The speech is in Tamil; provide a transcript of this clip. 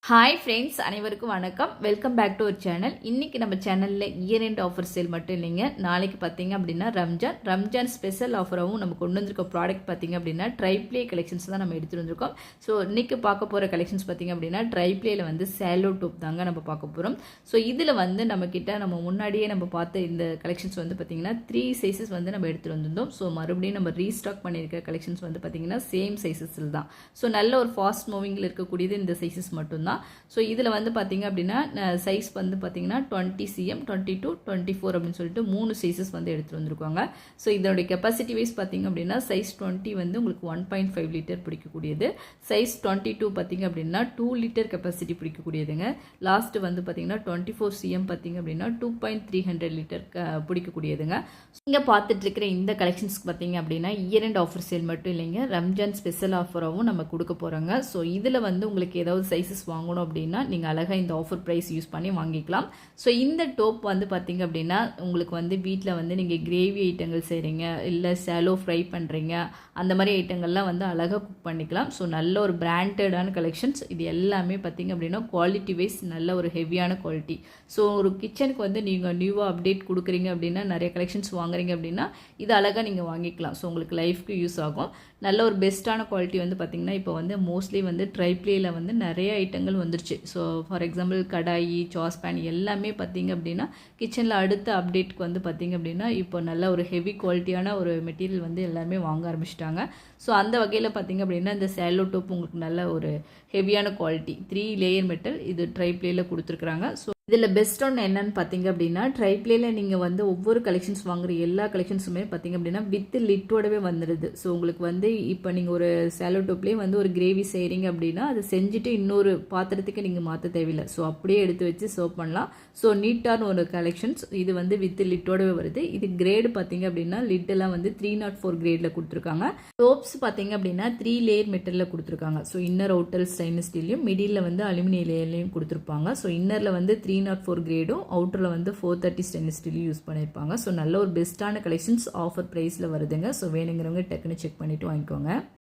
ஹாய் ஃப்ரெண்ட்ஸ், அனைவருக்கும் வணக்கம். Welcome back to our channel. இன்றைக்கி நம்ம சேனலில் இயர் எண்ட் ஆஃபர் சேல் மட்டும் இல்லைங்க. நாளைக்கு பார்த்தீங்க அப்படின்னா ரம்ஜான் ஸ்பெஷல் ஆஃபராகவும் நம்ம கொண்டு வந்திருக்க ப்ராடக்ட் பார்த்தீங்க அப்படின்னா ட்ரைப்ளே கலெக்ஷன்ஸ் தான் நம்ம எடுத்துகிட்டு வந்திருக்கோம். ஸோ இன்றைக்கி பார்க்க போகிற கலெக்ஷன்ஸ் பார்த்தீங்க அப்படின்னா ட்ரைப்ளேயில் வந்து சேலோ டோப் தாங்க நம்ம பார்க்க போகிறோம். ஸோ இதில் வந்து நம்ம முன்னாடியே நம்ம பார்த்த இந்த கலெக்ஷன்ஸ் வந்து பார்த்திங்கன்னா 3 சைஸஸ் வந்து நம்ம எடுத்துகிட்டு வந்திருந்தோம். ஸோ மறுபடியும் நம்ம ரீஸ்டாக் பண்ணியிருக்கிற கலெக்ஷன்ஸ் வந்து பார்த்திங்கன்னா சேம் சைஸஸில் தான். ஸோ நல்ல ஒரு ஃபாஸ்ட் மூவிங்கில் இருக்கக்கூடியது இந்த சைஸஸ் மட்டும்தான். ஸோ இதில் வந்து பார்த்தீங்க அப்படின்னா சைஸ் வந்து பார்த்தீங்கன்னா 20 cm 22 24 அப்படின்னு சொல்லிட்டு 3 சைஸஸ் வந்து எடுத்துகிட்டு வந்திருக்காங்க. ஸோ இதனுடைய கெப்பாசிட்டி வைஸ் பார்த்தீங்க அப்படின்னா சைஸ் 20 வந்து உங்களுக்கு 1.5 லிட்டர் பிடிக்கக்கூடியது. சைஸ் 22 பார்த்தீங்க அப்படின்னா 2 லிட்டர் கெப்பாசிட்டி பிடிக்கக்கூடியதுங்க. லாஸ்ட் வந்து பார்த்தீங்கன்னா 24 cm பார்த்தீங்க அப்படின்னா 2.300 லிட்டர் பிடிக்கக்கூடியதுங்க. இங்கே பார்த்துட்டு இருக்கிற இந்த கலெக்ஷன்ஸ்க்கு பார்த்தீங்க அப்படின்னா இயர் அண்ட் ஆஃபர் சேல் மட்டும் இல்லைங்க, ரம்ஜான் ஸ்பெஷல் ஆஃபராகவும் நம்ம கொடுக்க போகிறோங்க. ஸோ இதில் வந்து உங்களுக்கு ஏதாவது சைஸஸ் வாங்கணும் அப்படின்னா நீங்கள் அழகாக இந்த ஆஃபர் ப்ரைஸ் யூஸ் பண்ணி வாங்கிக்கலாம். ஸோ இந்த டோப் வந்து பார்த்தீங்க அப்படின்னா உங்களுக்கு வந்து வீட்டில் வந்து நீங்கள் கிரேவி ஐட்டங்கள் செய்கிறீங்க, இல்லை சேலோ ஃப்ரை பண்ணுறீங்க, அந்த மாதிரி ஐட்டங்கள்லாம் வந்து அழகாக குக் பண்ணிக்கலாம். ஸோ நல்ல ஒரு பிராண்டடான கலெக்ஷன்ஸ் இது எல்லாமே பார்த்தீங்க அப்படின்னா குவாலிட்டி வைஸ் நல்ல ஒரு ஹெவியான குவாலிட்டி. ஸோ ஒரு கிச்சனுக்கு வந்து நீங்கள் நியூவாக அப்டேட் கொடுக்குறீங்க அப்படின்னா, நிறைய கலெக்ஷன்ஸ் வாங்குறீங்க அப்படின்னா இது அழகாக நீங்கள் வாங்கிக்கலாம். ஸோ உங்களுக்கு லைஃப்க்கு யூஸ் ஆகும். நல்ல ஒரு பெஸ்ட்டான குவாலிட்டி வந்து பார்த்திங்கன்னா இப்போ வந்து மோஸ்ட்லி வந்து ட்ரைப்ளேயில் வந்து நிறைய ஐட்டங்கள் வந்துருச்சு. ஸோ ஃபார் எக்ஸாம்பிள் கடாயி, சாஸ் பேன் எல்லாமே பார்த்திங்க அப்படின்னா கிச்சனில் அடுத்த அப்டேட்க்கு வந்து பார்த்திங்க அப்படின்னா இப்போ நல்ல ஒரு ஹெவி குவாலிட்டியான ஒரு மெட்டீரியல் வந்து எல்லாமே வாங்க ஆரம்பிச்சிட்டாங்க. ஸோ அந்த வகையில் பார்த்திங்க அப்படின்னா இந்த சேலோ டோப் உங்களுக்கு நல்ல ஒரு ஹெவியான குவாலிட்டி 3 லேயர் மெட்டல் இது ட்ரைப்ளேயில் கொடுத்துருக்குறாங்க. ஸோ இதில் பெஸ்ட் ஒன்று என்னன்னு பார்த்தீங்க அப்படின்னா ட்ரைப்ளேயில் நீங்கள் வந்து ஒவ்வொரு கலெக்ஷன்ஸ் வாங்குற எல்லா கலெக்ஷன்ஸுமே பார்த்தீங்க அப்படின்னா வித் லிட்டோடவே வந்துடுது. ஸோ உங்களுக்கு வந்து இப்போ நீங்கள் ஒரு சேலோ டோப்லேயே வந்து ஒரு கிரேவி செய்கிறீங்க அப்படின்னா அதை செஞ்சுட்டு இன்னொரு பாத்திரத்துக்கு நீங்கள் மாற்ற தேவையில்லை. ஸோ அப்படியே எடுத்து வச்சு சர்வ் பண்ணலாம். ஸோ நீட்டான ஒரு கலெக்ஷன்ஸ் இது வந்து வித் லிட்டோடவே வருது. இது கிரேடு பார்த்தீங்க அப்படின்னா லிட்டெல்லாம் வந்து 304 கிரேடில் கொடுத்துருக்காங்க. டோப்ஸ் பார்த்தீங்க அப்படின்னா 3 லேயர் மெட்டலில் கொடுத்துருக்காங்க. ஸோ இன்னர் அவுட்டர் ஸ்டெயின்லெஸ் ஸ்டீல்லையும் மிடில் வந்து அலுமினியம் லேயர்லையும் கொடுத்துருப்பாங்க. ஸோ இன்னரில் வந்து 304 கிரேடும் அவுட்டரில் வந்து 430 ஸ்டெயின்லெஸ் ஸ்டீலையும் யூஸ் பண்ணியிருப்பாங்க. ஸோ நல்ல ஒரு பெஸ்ட்டான கலெக்ஷன்ஸ் ஆஃபர் ப்ரைஸில் வருதுங்க. ஸோ வேணுங்கிறவங்க டக்குன்னு செக் பண்ணிவிட்டு வாங்கிக்கோங்க.